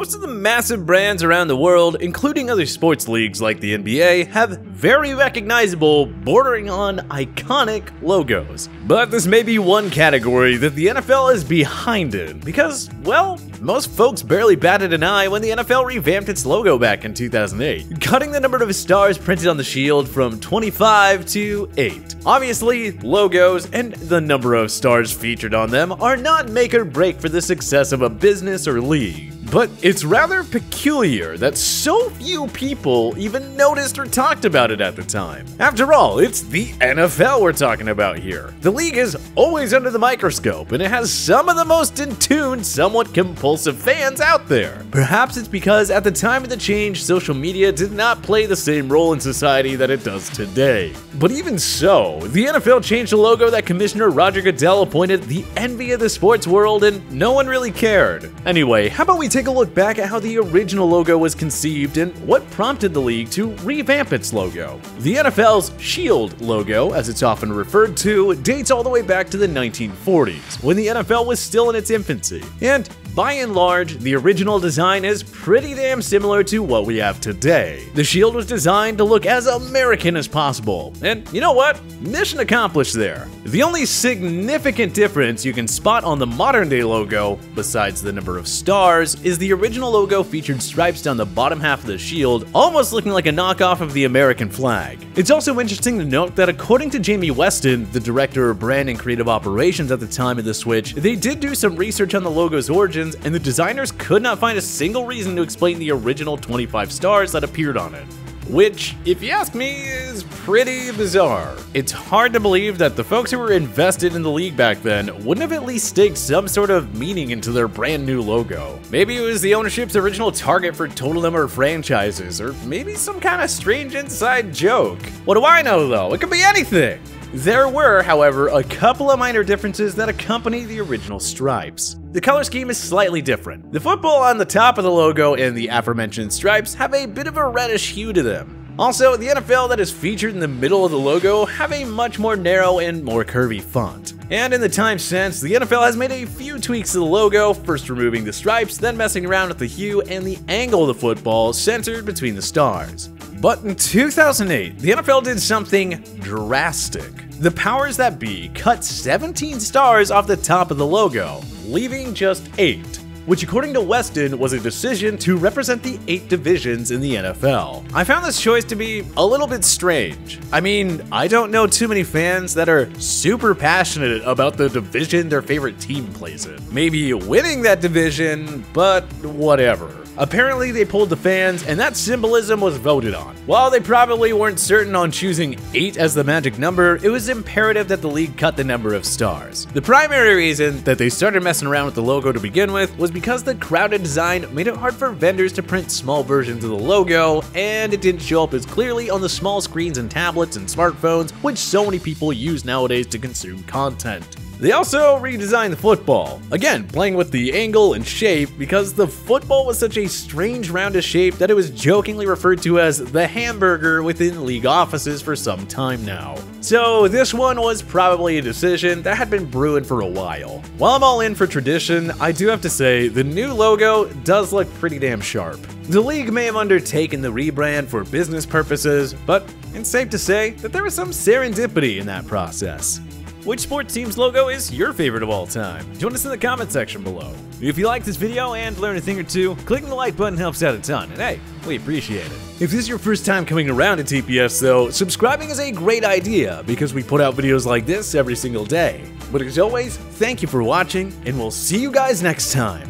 Most of the massive brands around the world, including other sports leagues like the NBA, have very recognizable, bordering on iconic logos. But this may be one category that the NFL is behind in, because, well, most folks barely batted an eye when the NFL revamped its logo back in 2008, cutting the number of stars printed on the shield from 25 to 8. Obviously, logos and the number of stars featured on them are not make or break for the success of a business or league. But it's rather peculiar that so few people even noticed or talked about it at the time. After all, it's the NFL we're talking about here. The league is always under the microscope, and it has some of the most in tune, somewhat compulsive fans out there. Perhaps it's because at the time of the change, social media did not play the same role in society that it does today. But even so, the NFL changed the logo that Commissioner Roger Goodell appointed the envy of the sports world, and no one really cared. Anyway, how about we take a look back at how the original logo was conceived and what prompted the league to revamp its logo. The NFL's Shield logo, as it's often referred to, dates all the way back to the 1940s, when the NFL was still in its infancy. And by and large, the original design is pretty damn similar to what we have today. The shield was designed to look as American as possible, and you know what? Mission accomplished there. The only significant difference you can spot on the modern day logo, besides the number of stars, is the original logo featured stripes down the bottom half of the shield, almost looking like a knockoff of the American flag. It's also interesting to note that according to Jamie Weston, the director of brand and creative operations at the time of the switch, they did do some research on the logo's origins, and the designers could not find a single reason to explain the original 25 stars that appeared on it. Which, if you ask me, is pretty bizarre. It's hard to believe that the folks who were invested in the league back then wouldn't have at least staked some sort of meaning into their brand new logo. Maybe it was the ownership's original target for total number of franchises, or maybe some kind of strange inside joke. What do I know though? It could be anything! There were, however, a couple of minor differences that accompany the original stripes. The color scheme is slightly different. The football on the top of the logo and the aforementioned stripes have a bit of a reddish hue to them. Also, the NFL that is featured in the middle of the logo have a much more narrow and more curvy font. And in the time since, the NFL has made a few tweaks to the logo, first removing the stripes, then messing around with the hue and the angle of the football centered between the stars. But in 2008, the NFL did something drastic. The powers that be cut 17 stars off the top of the logo, leaving just 8, which according to Weston was a decision to represent the 8 divisions in the NFL. I found this choice to be a little bit strange. I mean, I don't know too many fans that are super passionate about the division their favorite team plays in. Maybe winning that division, but whatever. Apparently they polled the fans and that symbolism was voted on. While they probably weren't certain on choosing 8 as the magic number, it was imperative that the league cut the number of stars. The primary reason that they started messing around with the logo to begin with was because the crowded design made it hard for vendors to print small versions of the logo, and it didn't show up as clearly on the small screens and tablets and smartphones which so many people use nowadays to consume content. They also redesigned the football, again playing with the angle and shape because the football was such a strange roundish shape that it was jokingly referred to as the hamburger within league offices for some time now. So this one was probably a decision that had been brewing for a while. While I'm all in for tradition, I do have to say the new logo does look pretty damn sharp. The league may have undertaken the rebrand for business purposes, but it's safe to say that there was some serendipity in that process. Which sports team's logo is your favorite of all time? Join us in the comment section below. If you like this video and learned a thing or two, clicking the like button helps out a ton, and hey, we appreciate it. If this is your first time coming around to TPS though, subscribing is a great idea because we put out videos like this every single day. But as always, thank you for watching, and we'll see you guys next time.